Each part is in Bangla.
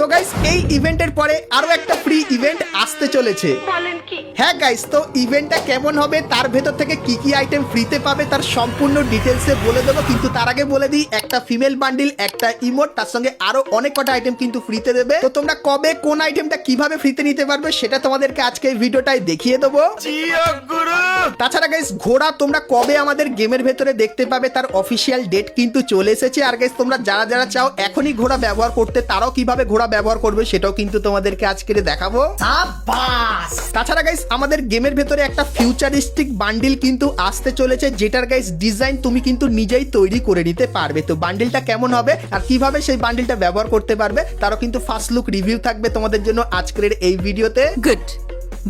তো গাইস এই ইভেন্টের পরে আরো একটা ফ্রি ইভেন্ট আসতে চলেছে। হ্যাঁ গাইস, তো ইভেন্টটা কেমন হবে, তার ভেতর থেকে কি কি আইটেম ফ্রিতে পাবে তার সম্পূর্ণ ডিটেলসে বলে দেবো। কিন্তু তার আগে বলে দিই, একটা ফিমেল বান্ডিল, একটা ইমোট, তার সঙ্গে আরো অনেক কটা আইটেম কিন্তু ফ্রিতে দেবে। তো তোমরা কবে কোন আইটেমটা কিভাবে ফ্রিতে নিতে পারবে সেটা তোমাদেরকে আজকে এই ভিডিওটাই দেখিয়ে দেবো। তাছাড়া গাইস ঘোড়া তোমরা কবে আমাদের গেমের ভেতরে দেখতে পাবে তার অফিসিয়াল ডেট কিন্তু চলে এসেছে। আর গাইস তোমরা যারা যারা চাও এখনই ঘোড়া ব্যবহার করতে, তারাও কিভাবে ঘোড়া ব্যবহার করবে সেটাও কিন্তু তোমাদেরকে আজকে দেখাবো। তাছাড়া গাইস আমাদের গেমের ভেতরে একটা ফিউচারিস্টিক বান্ডিল কিন্তু আসতে চলেছে, যেটার গাইস ডিজাইন তুমি কিন্তু নিজেই তৈরি করে নিতে পারবে। তো বান্ডিলটা কেমন হবে আর কিভাবে সেই বান্ডিলটা ব্যবহার করতে পারবে তারও কিন্তু ফার্স্ট লুক রিভিউ থাকবে তোমাদের জন্য আজকের এই ভিডিওতে। Good,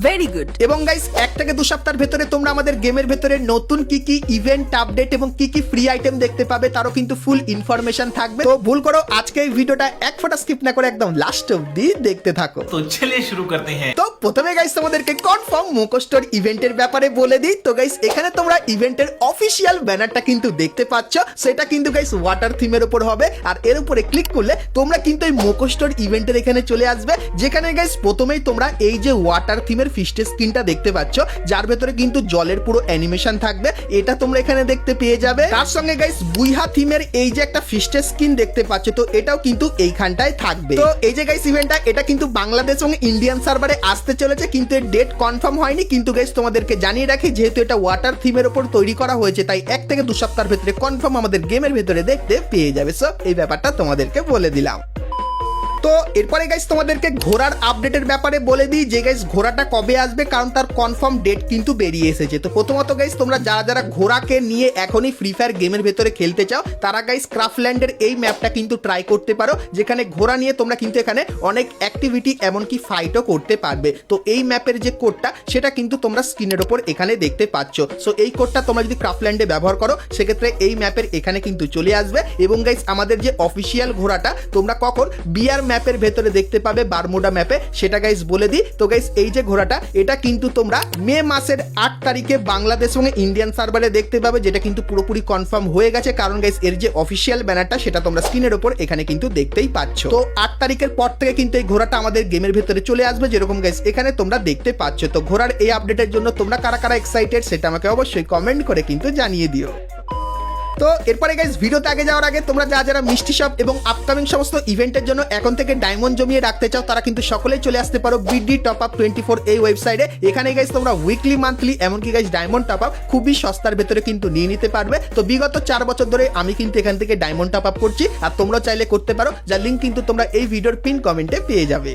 very good. এবং গাইস 1 থেকে 2 সপ্তাহের ভেতরে তোমরা আমাদের গেমের ভেতরে নতুন কি কি ইভেন্ট আপডেট এবং কি কি ফ্রি আইটেম দেখতে পাবে তারও কিন্তু ফুল ইনফরমেশন থাকবে। তো ভুল করো আজকে এই ভিডিওটা এক ফোঁটা স্কিপ না করে একদম লাস্ট অবধি দেখতে থাকো। তো চলিए শুরু করতে হ্যাঁ। তো প্রথমে গাইস তোমাদেরকে কনফার্ম মোকো স্টোর ইভেন্টের ব্যাপারে বলে দিই। তো গাইস এখানে তোমরা ইভেন্টের অফিসিয়াল ব্যানারটা কিন্তু দেখতে পাচ্ছ, সেটা কিন্তু গাইস ওয়াটার থিমের উপর হবে। আর এর উপরে ক্লিক করলে তোমরা কিন্তু এই মোকো স্টোর ইভেন্টের এখানে চলে আসবে, যেখানে গাইস প্রথমেই তোমরা এই যে ওয়াটার থিমের ফিস্টের স্ক্রিনটা দেখতে পাচ্ছ, যার ভেতরে কিন্তু জলের পুরো অ্যানিমেশন থাকবে, এটা তোমরা এখানে দেখতে পেয়ে যাবে। তার সঙ্গে গাইস বুইহা থিমের এই যে একটা ফিস্টের স্ক্রিন দেখতে পাচ্ছ, তো এটাও কিন্তু এইখানটায় থাকবে। তো এই যে গাইস ইভেন্টটা এটা কিন্তু বাংলাদেশ এবং ইন্ডিয়ান সার্ভারে আসতে চলেছে, কিন্তু এর ডেট কনফার্ম হয়নি। কিন্তু গাইস তোমাদেরকে জানিয়ে রাখি, যেহেতু এটা ওয়াটার থিমের উপর তৈরি করা হয়েছে, তাই 1 থেকে 2 সপ্তাহের ভেতরে কনফার্ম আমাদের গেমের ভেতরে দেখতে পেয়ে যাবে। সো এই ব্যাপারটা তোমাদেরকে বলে দিলাম। তো এরপরে গাইস তোমাদেরকে ঘোড়ার আপডেটের ব্যাপারে বলে দিই যে গাইস ঘোড়াটা কবে আসবে, কারণ তার কনফার্ম ডেট কিন্তু বেরিয়ে এসেছে। তো প্রথমত গাইস তোমরা যারা যারা ঘোড়াকে নিয়ে এখনই ফ্রি ফায়ার গেমের ভেতরে খেলতে চাও, তারা গাইস ক্রাফল্যান্ডের এই ম্যাপটা কিন্তু ট্রাই করতে পারো, যেখানে ঘোড়া নিয়ে তোমরা কিন্তু এখানে অনেক অ্যাক্টিভিটি এমনকি ফাইটও করতে পারবে। তো এই ম্যাপের যে কোডটা সেটা কিন্তু তোমরা স্ক্রিনের ওপর এখানে দেখতে পাচ্ছ। সো এই কোডটা তোমরা যদি ক্রাফল্যান্ডে ব্যবহার করো সেক্ষেত্রে এই ম্যাপের এখানে কিন্তু চলে আসবে। এবং গাইস আমাদের যে অফিসিয়াল ঘোড়াটা তোমরা কখন বিআর ম্যাপের ভেতরে দেখতে পাবে, বারমুডা ম্যাপে, সেটা গাইস বলে দিই। তো গাইস এই যে ঘোড়াটা এটা কিন্তু তোমরা মে মাসের 8 তারিখে বাংলাদেশ এবং ইন্ডিয়ান সার্ভারে দেখতে পাবে, যেটা কিন্তু পুরোপুরি কনফার্ম হয়ে গেছে, কারণ গাইস এর যে অফিসিয়াল ব্যানারটা সেটা তোমরা স্ক্রিনের উপর এখানে কিন্তু দেখতেই পাচ্ছ। তো 8 তারিখের পর থেকে কিন্তু এই ঘোড়াটা আমাদের গেমের ভেতরে চলে আসবে, যেরকম গাইস এখানে তোমরা দেখতে পাচ্ছ। তো ঘোড়ার এই আপডেটের জন্য তোমরা কারা কারা এক্সাইটেড সেটা আমাকে অবশ্যই কমেন্ট করে কিন্তু জানিয়ে দিও। তো এরপরে গাইস ভিডিওতে আগে যাওয়ার আগে তোমরা যারা মিষ্টি শপ এবং আপকামিং সমস্ত ইভেন্টের জন্য এখন থেকে ডায়মন্ড জমিয়ে রাখতে চাও, তারা কিন্তু সকলেই চলে আসতে পারো বিডি টপ আপ 24 এই ওয়েবসাইটে। এখানে গাইস তোমরা উইকলি, মান্থলি, এমনকি গাইস ডায়মন্ড টপ আপ খুবই সস্তার ভেতরে কিন্তু নিয়ে নিতে পারবে। তো বিগত 4 বছর ধরে আমি কিন্তু এখান থেকে ডায়মন্ড টপ আপ করছি, আর তোমরা চাইলে করতে পারো, যার লিঙ্ক কিন্তু তোমরা এই ভিডিওর পিন কমেন্টে পেয়ে যাবে।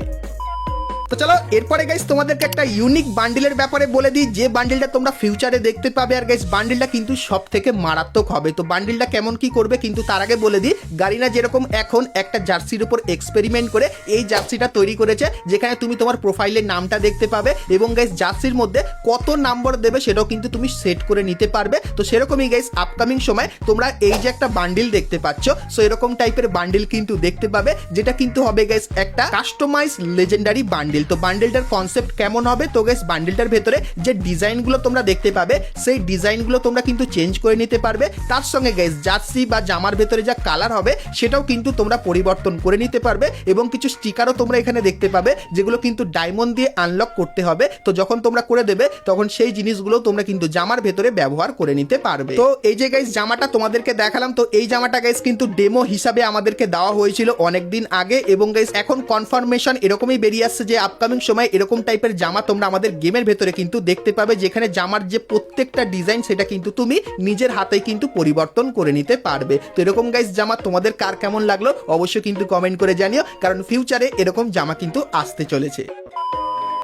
তো চলো এরপরে গাইস তোমাদেরকে একটা ইউনিক বান্ডিলের ব্যাপারে বলে দিই, যে বান্ডিলটা তোমরা ফিউচারে দেখতে পাবে। আর গাইস বান্ডিলটা কিন্তু সব থেকে মারাত্মক হবে। তো বান্ডিলটা কেমন কি করবে কিন্তু তার আগে বলে দিই, গারিনা যেরকম এখন একটা জার্সির উপর এক্সপেরিমেন্ট করে এই জার্সিটা তৈরি করেছে, যেখানে তুমি তোমার প্রোফাইলের নামটা দেখতে পাবে এবং গাইস জার্সির মধ্যে কত নাম্বার দেবে সেটাও কিন্তু তুমি সেট করে নিতে পারবে। তো সেরকমই গাইস আপকামিং সময় তোমরা এই যে একটা বান্ডিল দেখতে পাচ্ছ, সো এরকম টাইপের বান্ডিল কিন্তু দেখতে পাবে, যেটা কিন্তু হবে গাইস একটা কাস্টমাইজ লেজেন্ডারি বান্ডিল। তো বান্ডেলটার কনসেপ্ট কেমন হবে, তো গাইস বান্ডেলটার ভেতরে যে ডিজাইনগুলো তোমরা দেখতে পাবে সেই ডিজাইনগুলো তোমরা কিন্তু চেঞ্জ করে নিতে পারবে। তার সঙ্গে গাইস জার্সি বা জামার ভেতরে যা কালার হবে সেটাও কিন্তু তোমরা পরিবর্তন করে নিতে পারবে। এবং কিছু স্টিকারও তোমরা এখানে দেখতে পাবে, যেগুলো কিন্তু ডায়মন্ড দিয়ে আনলক করতে হবে। তো যখন তোমরা করে দেবে তখন সেই জিনিসগুলো তোমরা কিন্তু জামার ভেতরে ব্যবহার করে নিতে পারবে। তো এই যে গাইস জামাটা তোমাদেরকে দেখালাম, তো এই জামাটা গাইস কিন্তু ডেমো হিসাবে আমাদেরকে দেওয়া হয়েছিল অনেকদিন আগে, এবং গাইস এখন কনফার্মেশন এরকমই বেরিয়ে আসছে যে আপকামিং সময় এরকম টাইপের জামা তোমরা আমাদের গেমের ভেতরে কিন্তু দেখতে পাবে, যেখানে জামার যে প্রত্যেকটা ডিজাইন সেটা কিন্তু তুমি নিজের হাতেই কিন্তু পরিবর্তন করে নিতে পারবে। তো এরকম গাইস জামা তোমাদের কার কেমন লাগলো অবশ্যই কিন্তু কমেন্ট করে জানিও, কারণ ফিউচারে এরকম জামা কিন্তু আসতে চলেছে।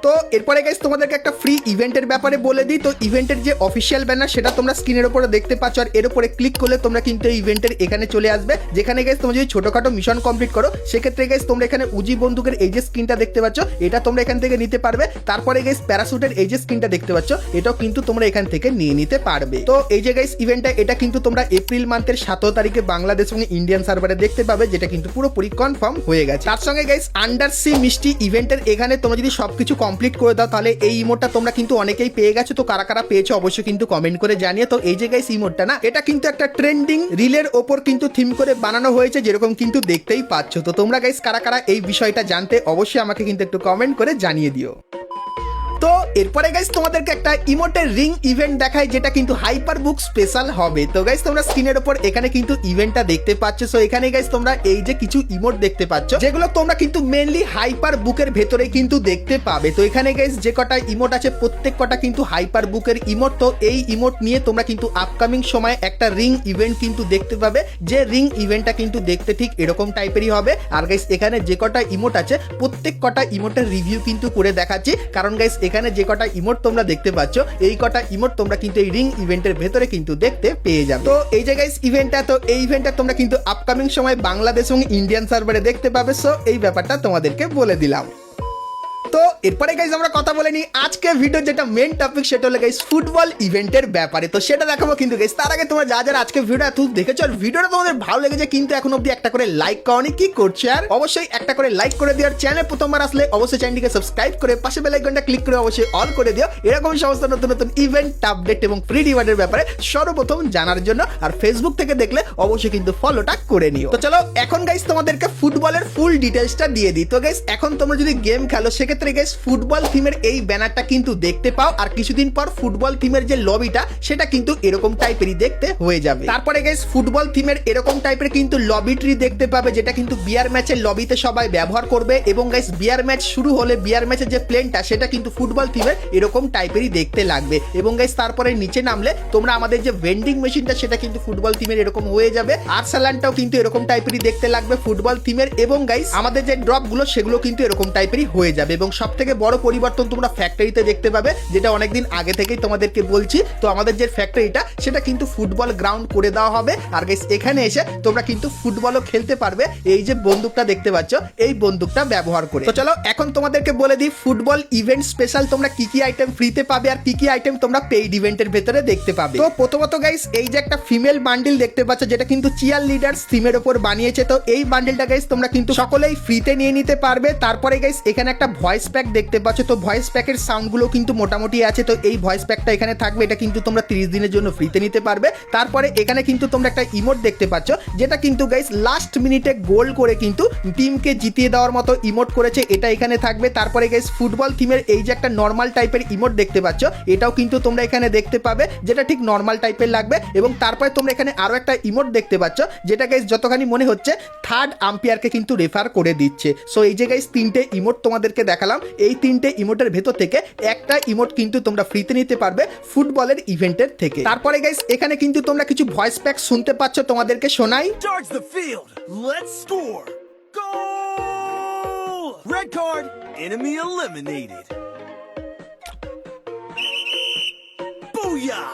তো এরপরে গাইস তোমাদেরকে একটা ফ্রি ইভেন্টের ব্যাপারে বলে দিই। তো ইভেন্টের যে অফিসিয়াল ব্যানার সেটা তোমরা স্ক্রিনের উপরে দেখতে পাচ্ছ, আর এর উপরে ক্লিক করলে তোমরা কিন্তু এই ইভেন্টের এখানে চলে আসবে, যেখানে গাইস তোমরা যদি ছোটখাটো মিশন কমপ্লিট করো সেক্ষেত্রে গাইস তোমরা এখানে উজি বন্দুকের এই যে স্ক্রিনটা দেখতে পাচ্ছ এটা তোমরা এখান থেকে নিতে পারবে। তারপরে গাইস প্যারাশুটের এই যে স্ক্রিনটা দেখতে পাচ্ছ এটাও কিন্তু তোমরা এখান থেকে নিয়ে নিতে পারবে। তো এই যে গাইস ইভেন্টটা এটা কিন্তু তোমরা এপ্রিল মান্থের 17 তারিখে বাংলাদেশ এবং ইন্ডিয়ান সার্ভারে দেখতে পাবে, যেটা কিন্তু পুরোপুরি কনফার্ম হয়ে গেছে। তার সঙ্গে গাইস আন্ডার সি মিষ্টি ইভেন্টের এখানে তোমরা যদি সবকিছু কমপ্লিট করে দাও তাহলে এই ইমোটটা তোমরা কিন্তু অনেকেই পেয়ে গেছো। তো কারা কারা পেয়েছো অবশ্যই কিন্তু কমেন্ট করে জানিয়ে। তো এই যে গাইস ইমোটটা না, এটা কিন্তু একটা ট্রেন্ডিং রিলের ওপর কিন্তু থিম করে বানানো হয়েছে, যেরকম কিন্তু দেখতেই পাচ্ছ। তো তোমরা গাইস কারা কারা এই বিষয়টা জানতে অবশ্যই আমাকে কিন্তু একটু কমেন্ট করে জানিয়ে দিও। তো এরপরে গাইস তোমাদেরকে একটা ইমোটের রিং ইভেন্ট দেখায়, যেটা কিন্তু হাইপার বুক স্পেশাল হবে। তো গাইস তোমরা স্ক্রিনের উপর এখানে কিন্তু ইভেন্টটা দেখতে পাচ্ছ। সো এখানে গাইস তোমরা এই যে কিছু ইমোট দেখতে পাচ্ছ, যেগুলো তোমরা কিন্তু মেইনলি হাইপার বুকের ভেতরে কিন্তু দেখতে পাবে। তো এখানে গাইস যে কটা ইমোট আছে প্রত্যেক কটা কিন্তু হাইপার বুকের ইমোট। তো এই ইমোট নিয়ে তোমরা কিন্তু আপকামিং সময়ে একটা রিং ইভেন্ট কিন্তু দেখতে পাবে, যে রিং ইভেন্টটা কিন্তু দেখতে ঠিক এরকম টাইপেরই হবে। আর গাইস এখানে যে কটা ইমোট আছে প্রত্যেক কটা ইমোটের রিভিউ কিন্তু করে দেখাচ্ছি, কারণ গাইস এখানে যে কটা ইমোট তোমরা দেখতে পাচ্ছ এই কটা ইমোট তোমরা কিন্তু এই রিং ইভেন্টের ভেতরে কিন্তু দেখতে পেয়ে যাবে। তো এই যে গাইস ইভেন্টটা, তো এই ইভেন্টটা তোমরা কিন্তু আপকামিং সময় বাংলাদেশ এবং ইন্ডিয়ান সার্ভারে দেখতে পাবে। সো এই ব্যাপারটা তোমাদেরকে বলে দিলাম। তো এরপরে গাইস আমরা কথা বলে নিই আজকে ভিডিও যেটা মেন টপিক, সেটা হলো গাইস ফুটবল ইভেন্টের ব্যাপারে। তো সেটা দেখাবো কিন্তু গাইস। তার আগে তোমরা যারা আজকে ভিডিওটা তুই দেখেছো আর ভিডিওটা তোমাদের ভালো লেগেছে কিন্তু এখন অবধি একটা করে লাইক করনি, কি করছো? আর অবশ্যই একটা করে লাইক করে দিও। আর চ্যানেলে প্রথমবার আসলে অবশ্যই চ্যানেলটিকে সাবস্ক্রাইব করে পাশে বেল আইকনটা ক্লিক করে অবশ্যই অল করে দিও, এরকম সমস্ত নতুন নতুন ইভেন্ট আপডেট এবং ফ্রি রিওয়ার্ডের ব্যাপারে সর্বপ্রথম জানার জন্য। আর ফেসবুক থেকে দেখলে অবশ্যই কিন্তু ফলোটা করে নিও। তো চলো এখন গাইস তোমাদেরকে ফুটবলের ফুল ডিটেইলসটা দিয়ে দিই। তো গাইস এখন তোমরা যদি গেম খেলো সেক্ষেত্রে গাইস ফুটবল থিমের এই ব্যানারটা কিন্তু দেখতে পাও। আর কিছুদিন পর ফুটবল থিমের যে লবিটা সেটা কিন্তু এরকম টাইপেরই দেখতে হয়ে যাবে। তারপরে গাইস ফুটবল থিমের এরকম টাইপের কিন্তু লবি ট্রি দেখতে পাবে, যেটা কিন্তু বিয়ার ম্যাচের লবিতে সবাই ব্যবহার করবে। এবং গাইস বিয়ার ম্যাচ শুরু হলে বিয়ার ম্যাচের যে প্লেনটা সেটা কিন্তু ফুটবল থিমের এরকম টাইপেরই দেখতে লাগবে। এবং গাইস তারপরে নিচে নামলে তোমরা আমাদের যে ভেন্ডিং মেশিনটা সেটা কিন্তু ফুটবল থিমের এরকম হয়ে যাবে। আর স্যালানটাও কিন্তু এরকম টাইপেরই দেখতে লাগবে ফুটবল থিমের। এবং গাইস আমাদের যে ড্রপগুলো সেগুলো কিন্তু এরকম টাইপেরই হয়ে যাবে। এবং সব থেকে বড় পরিবর্তন তোমরা ফ্যাক্টরিতে দেখতে পাবে, যেটা অনেকদিন আগে থেকেই তোমাদেরকে বলছি। তো আমাদের যে ফ্যাক্টরিটা সেটা কিন্তু ফুটবল গ্রাউন্ড করে দেওয়া হবে। আর গাইস এখানে এসে তোমরা কিন্তু ফুটবলও খেলতে পারবে এই যে বন্দুকটা দেখতে পাচ্ছ এই বন্দুকটা ব্যবহার করে। তো চলো এখন তোমাদেরকে বলে দিই ফুটবল ইভেন্ট স্পেশাল তোমরা কি কি আইটেম ফ্রিতে পাবে আর কি কি আইটেম তোমরা পেইড ইভেন্টের ভেতরে দেখতে পাবে। তো প্রথমত গাইস এই যে একটা ফিমেল বান্ডিল দেখতে পাচ্ছ, যেটা কিন্তু চিয়ার লিডার্স থিমের উপর বানিয়েছে। তো এই বান্ডিলটা গাইস তোমরা কিন্তু সকলেই ফ্রিতে নিয়ে নিতে পারবে। তারপরে গাইস এখানে একটা ভয়েস প্যাক দেখতে পাচ্ছ। তো ভয়েস প্যাকের সাউন্ডগুলো কিন্তু মোটামুটি আছে। তো এই ভয়েস প্যাকটা এখানে থাকবে, এটা কিন্তু তোমরা 30 দিনের জন্য ফ্রিতে নিতে পারবে। তারপরে এখানে কিন্তু তোমরা একটা ইমোট দেখতে পাচ্ছ, যেটা কিন্তু গাইস লাস্ট মিনিটে গোল করে কিন্তু টিমকে জিতিয়ে দেওয়ার মতো ইমোট করেছে, এটা এখানে থাকবে। তারপরে গাইস ফুটবল থিমের এই যে একটা নর্মাল টাইপের ইমোট দেখতে পাচ্ছ, এটাও কিন্তু তোমরা এখানে দেখতে পাবে, যেটা ঠিক নর্মাল টাইপের লাগবে। এবং তারপরে তোমরা এখানে আরো একটা ইমোট দেখতে পাচ্ছ, যেটা গাইস যতখানি মনে হচ্ছে থার্ড আম্পায়ারকে কিন্তু রেফার করে দিচ্ছে। সো এই যে গাইস তিনটে ইমোট তোমাদেরকে দেখালাম, এই তিনটে ইমোটের ভেতর থেকে একটা ইমোট কিন্তু তোমরা ফ্রিতে নিতে পারবে ফুটবলের ইভেন্টের থেকে। তারপরে গাইস এখানে কিন্তু তোমরা কিছু ভয়েস প্যাক শুনতে পাচ্ছ, তোমাদেরকে শোনাই। Charge the field. Let's score. Goal! Red card. Enemy eliminated. Booyah!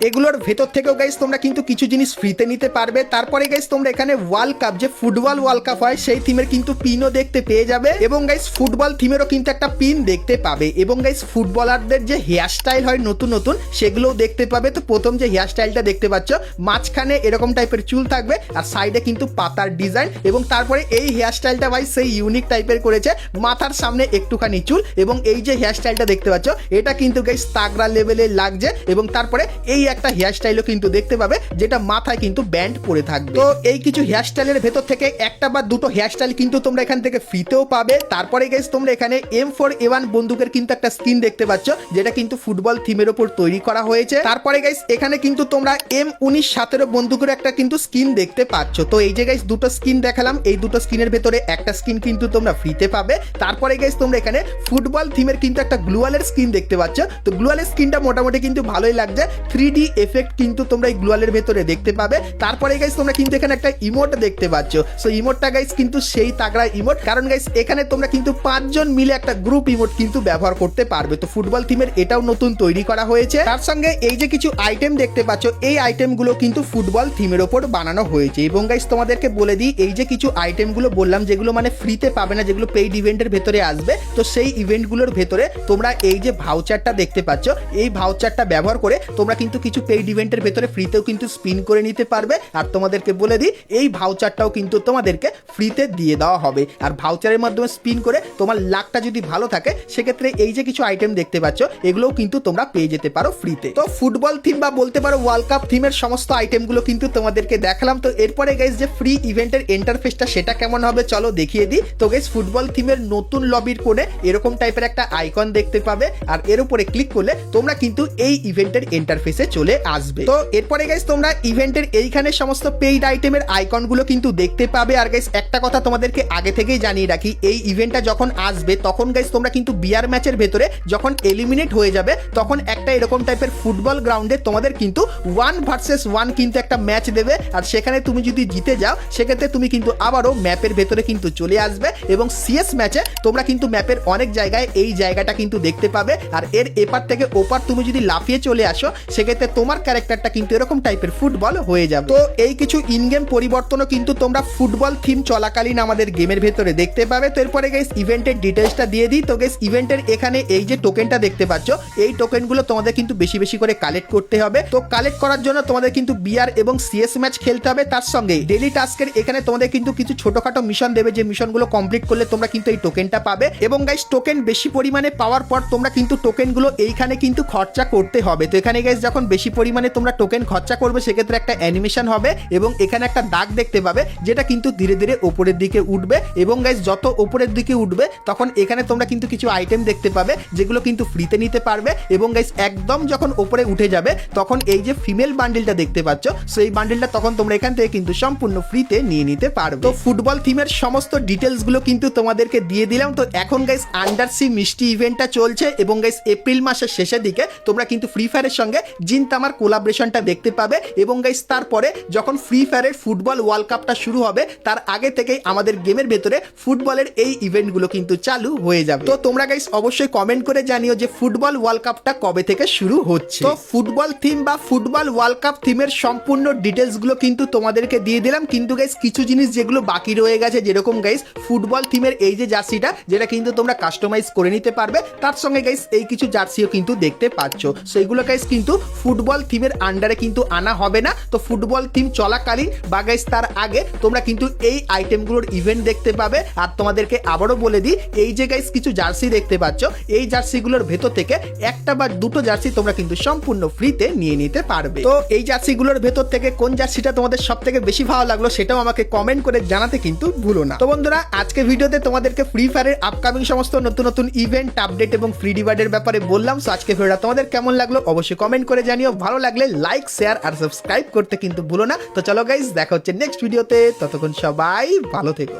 এগুলোর ভেতর থেকেও গাইস তোমরা কিন্তু কিছু জিনিস ফ্রিতে নিতে পারবে। তারপরে গাইস তোমরা এখানে ওয়ার্ল্ড কাপ, যে ফুটবল ওয়ার্ল্ড কাপ হয় সেই থিমের কিন্তু পিনও দেখতে পেয়ে যাবে। এবং গাইস ফুটবল থিমেরও কিন্তু একটা পিন দেখতে পাবে। এবং গাইস ফুটবলারদের যে হেয়ার স্টাইল হয় নতুন নতুন সেগুলোও দেখতে পাবে। তো প্রথম যে হেয়ার স্টাইলটা দেখতে পাচ্ছ, মাঝখানে এরকম টাইপের চুল থাকবে আর সাইডে কিন্তু পাতার ডিজাইন। এবং তারপরে এই হেয়ার স্টাইলটা ভাই সেই ইউনিক টাইপের করেছে, মাথার সামনে একটুখানি চুল। এবং এই যে হেয়ার স্টাইলটা দেখতে পাচ্ছ এটা কিন্তু গাইস তাগড়া লেভেলে লাগছে। এবং তারপরে এই একটা হেয়ার স্টাইলও কিন্তু দেখতে পাবে, যেটা মাথায় কিন্তু ব্যান্ড পরে থাকবে। তো এই কিছু হেয়ার স্টাইলের ভেতর থেকে একটা বা দুটো হেয়ার স্টাইল কিন্তু তোমরা এখান থেকে ফ্রিতেও পাবে। তারপরে গাইস তোমরা এখানে M4A1 বন্দুকের কিন্তু একটা স্কিন দেখতে পাচ্ছ, যেটা কিন্তু ফুটবল থিমের উপর তৈরি করা হয়েছে। তারপরে গাইস এখানে কিন্তু তোমরা M1917 বন্দুকের একটা কিন্তু স্কিন দেখতে পাচ্ছ। তো এই যে গাইস দুটো স্কিন দেখালাম, এই দুটো স্কিনের ভেতরে একটা স্কিন কিন্তু তোমরা ফ্রিতে পাবে। তারপরে গাইস তোমরা এখানে ফুটবল থিমের কিন্তু একটা গ্লুয়ালের স্কিন দেখতে পাচ্ছ। তো গ্লুয়ালের স্কিনটা মোটামুটি কিন্তু ভালোই লাগছে, 3D এফেক্ট কিন্তু তোমরা এই গ্লুয়ালের ভেতরে দেখতে পাবে। তারপরে গাইস তোমরা কিন্তু এখানে একটা ইমোট দেখতে পাচ্ছ। সো ইমোটটা গাইস কিন্তু সেই তাগড়া ইমোট, কারণ গাইস এখানে তোমরা কিন্তু 5 জন মিলে একটা গ্রুপ ইমোট কিন্তু ব্যবহার করতে পারবে। তো ফুটবল থিমের এটাও নতুন তৈরি করা হয়েছে। তার সঙ্গে এই যে কিছু আইটেম দেখতে পাচ্ছ, এই আইটেমগুলো কিন্তু ফুটবল থিমের উপর বানানো হয়েছে। এবং গাইস তোমাদেরকে বলে দিই এই যে কিছু আইটেমগুলো বললাম, যেগুলো মানে ফ্রিতে পাবে না, যেগুলো পেইড ইভেন্টের ভেতরে আসবে, তো সেই ইভেন্টগুলোর ভেতরে তোমরা এই যে ভাউচারটা দেখতে পাচ্ছ, এই ভাউচারটা ব্যবহার করে তোমরা কিন্তু কিছু পেইড ইভেন্টের ভেতরে ফ্রিতেও কিন্তু স্পিন করে নিতে পারবে। আর তোমাদেরকে বলে দিই এই ভাউচারটাও কিন্তু তোমাদেরকে ফ্রিতে দিয়ে দেওয়া হবে। আর ভাউচারের মাধ্যমে স্পিন করে তোমার লাকটা যদি ভালো থাকে সেক্ষেত্রে এই যে কিছু আইটেম দেখতে পাচ্ছ এগুলোও কিন্তু তোমরা পেয়ে যেতে পারো ফ্রিতে। তো ফুটবল থিম বা বলতে পারো ওয়ার্ল্ড কাপ থিমের সমস্ত আইটেমগুলো কিন্তু তোমাদেরকে দেখালাম। তো এরপরে গাইস যে ফ্রি ইভেন্টের ইন্টারফেসটা সেটা কেমন হবে চলো দেখিয়ে দিই। তো গাইস ফুটবল থিমের নতুন লবির কোণে এরকম টাইপের একটা আইকন দেখতে পাবে, আর এর উপরে ক্লিক করলে তোমরা কিন্তু এই ইভেন্টের ইন্টারফেসে চলে আসবে। তো এরপরে গাইস তোমরা ইভেন্টের এইখানে সমস্ত পেইড আইটেমের আইকনগুলো কিন্তু দেখতে পাবে। আর গাইস একটা কথা তোমাদেরকে আগে থেকেই জানিয়ে রাখি, এই ইভেন্টটা যখন আসবে তখন গাইস তোমরা কিন্তু বিয়ার ম্যাচের ভেতরে যখন এলিমিনেট হয়ে যাবে তখন একটা এরকম টাইপের ফুটবল গ্রাউন্ডে তোমাদের কিন্তু 1 ভার্সেস 1 কিন্তু একটা ম্যাচ দেবে। আর সেখানে তুমি যদি জিতে যাও সেক্ষেত্রে তুমি কিন্তু আবারও ম্যাপের ভেতরে কিন্তু চলে আসবে এবং সিএস ম্যাচে তোমরা কিন্তু ম্যাপের অনেক জায়গায় এই জায়গাটা কিন্তু দেখতে পাবে। আর এর এপার থেকে ওপার তুমি যদি লাফিয়ে চলে আসো সেক্ষেত্রে তোমার ক্যারেক্টারটা কিন্তু এরকম টাইপের ফুটবল হয়ে যাবে। তো এই কিছু ইন গেম পরিবর্তনও কিন্তু তোমরা ফুটবল থিম চলাকালীন আমাদের গেমের ভেতরে দেখতে পাবে। তো এরপরে গাইস ইভেন্টের ডিটেলসটা দিয়ে দিই। তো গাইস ইভেন্টের এখানে এই যে টোকেনটা দেখতে পাচ্ছ এই টোকেনগুলো তোমাদের কিন্তু বেশি বেশি করে কালেক্ট করতে হবে। তো কালেক্ট করার জন্য তোমাদের কিন্তু বিআর এবং সিএস ম্যাচ খেলতে হবে। তার সঙ্গে ডেইলি টাস্কের এখানে তোমাদের কিন্তু কিছু ছোটখাটো মিশন দেবে, যে মিশনগুলো কমপ্লিট করলে তোমরা কিন্তু এই টোকেনটা পাবে। এবং গাইস টোকেন বেশি পরিমাণে পাওয়ার পর তোমরা কিন্তু টোকেনগুলো এইখানে কিন্তু খরচা করতে হবে। তো এখানে গাইস যখন বেশি পরিমাণে তোমরা টোকেন খরচা করবে সেক্ষেত্রে একটা অ্যানিমেশন হবে এবং এখানে একটা দাগ দেখতে পাবে যেটা কিন্তু ধীরে ধীরে উপরের দিকে উঠবে। এবং গাইস যত উপরের দিকে উঠবে তখন এখানে তোমরা কিন্তু কিছু আইটেম দেখতে পাবে যেগুলো কিন্তু ফ্রিতে নিতে পারবে। এবং গাইস একদম যখন উপরে উঠে যাবে তখন এই যে ফিমেল বান্ডিলটা দেখতে পাচ্ছ সেই বান্ডিলটা তখন তোমরা এখান থেকে কিন্তু সম্পূর্ণ ফ্রিতে নিয়ে নিতে পারবে। তো ফুটবল থিমের সমস্ত ডিটেলস গুলো কিন্তু তোমাদেরকে দিয়ে দিলাম। তো এখন গাইস আন্ডার সি মিষ্টি ইভেন্টটা চলছে এবং গাইস এপ্রিল মাসের শেষের দিকে তোমরা কিন্তু ফ্রি ফায়ারের সঙ্গে জিনতামার কোলাবরেশনটা দেখতে পাবে। এবং গাইস তারপরে যখন ফ্রি ফায়ারের ফুটবল ওয়ার্ল্ড কাপটা শুরু হবে তার আগে থেকেই আমাদের গেমের ভেতরে ফুটবলের এই ইভেন্টগুলো কিন্তু চালু হয়ে যাবে। তো তোমরা গাইস অবশ্যই কমেন্ট করে জানিও যে ফুটবল ওয়ার্ল্ড কাপটা কবে থেকে শুরু হচ্ছে। তো ফুটবল থিম বা ফুটবল ওয়ার্ল্ড কাপ থিমের সম্পূর্ণ ডিটেলস গুলো কিন্তু তোমাদেরকে দিয়ে দিলাম। কিন্তু গাইস কিছু জিনিস যেগুলো বাকি রয়ে গেছে, যেরকম গাইস ফুটবল থিমের এই যে জার্সিটা যেটা কিন্তু তোমরা কাস্টমাইজ করে নিতে পারবে, তার সঙ্গে গাইস এই কিছু জার্সিও কিন্তু দেখতে পাচ্ছ। সেইগুলো গাইস কিন্তু ফুটবল থিমের আন্ডারে কিন্তু আনা হবে না। তো ফুটবল থিম চলাকালীন বা গাইস তার আগে তোমরা কিন্তু এই আইটেমগুলোর ইভেন্ট দেখতে পাবে। আর তোমাদেরকে আবারও বলে দিই, এই যে গাইস কিছু জার্সি দেখতে পাচ্ছ এই জার্সিগুলোর ভেতর থেকে একটা বা দুটো জার্সি তোমরা কিন্তু সম্পূর্ণ ফ্রিতে নিয়ে নিতে পারবে। তো এই জার্সিগুলোর ভেতর থেকে কোন জার্সিটা তোমাদের সব থেকে বেশি ভালো লাগলো সেটাও আমাকে কমেন্ট করে জানাতে কিন্তু ভুলো না। তো বন্ধুরা আজকে ভিডিওতে তোমাদেরকে ফ্রি ফায়ারের আপকামিং সমস্ত নতুন নতুন ইভেন্ট আপডেট এবং ফ্রি রিওয়ার্ডের ব্যাপারে বললাম। সো আজকে ভিডিওটা তোমাদের কেমন লাগলো অবশ্যই কমেন্ট করে জানিও। ভালো লাগলে লাইক শেয়ার আর সাবস্ক্রাইব করতে কিন্তু ভুলো না। তো চলো গাইস দেখা হচ্ছে নেক্সট ভিডিওতে, ততক্ষণ সবাই ভালো থেকো।